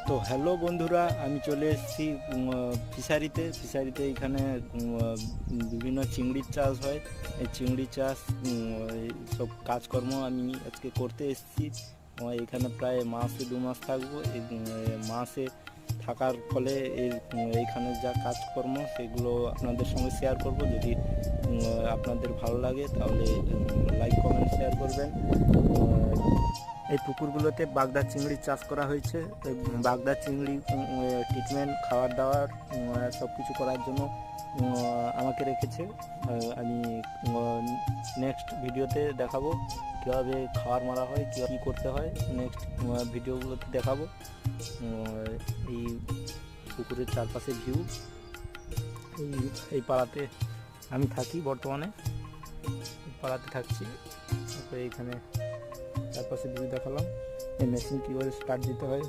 তো হ্যালো বন্ধুরা, আমি চলে এসেছি ফিশারিতে এখানে বিভিন্ন চিংড়ির চাষ হয়। এই চিংড়ি চাষ এই সব কাজকর্ম আমি আজকে করতে এসেছি। এখানে প্রায় মাসে 2 মাস থাকবো। এই মাসে থাকার ফলে এইখানে যা কাজকর্ম সেগুলো আপনাদের সঙ্গে শেয়ার করব। যদি আপনাদের ভালো লাগে তাহলে লাইক কমেন্ট শেয়ার করবেন। এই পুকুরগুলোতে বাগদা চিংড়ি চাষ করা হয়েছে। বাগদা চিংড়ি ট্রিটমেন্ট, খাবার দাবার সব কিছু করার জন্য আমাকে রেখেছে। আমি নেক্সট ভিডিওতে দেখাবো কীভাবে খাবার মারা হয়, কী করতে হয়। নেক্সট ভিডিওগুলোতে দেখাবো। এই পুকুরের চারপাশে ভিউ। এই পাড়াতে আমি থাকি বর্তমানে, এই পাড়াতে থাকছি। তারপরে এইখানে চারপাশে ভিউ দেখালাম। এই মেশিন কীভাবে স্টার্ট দিতে হয়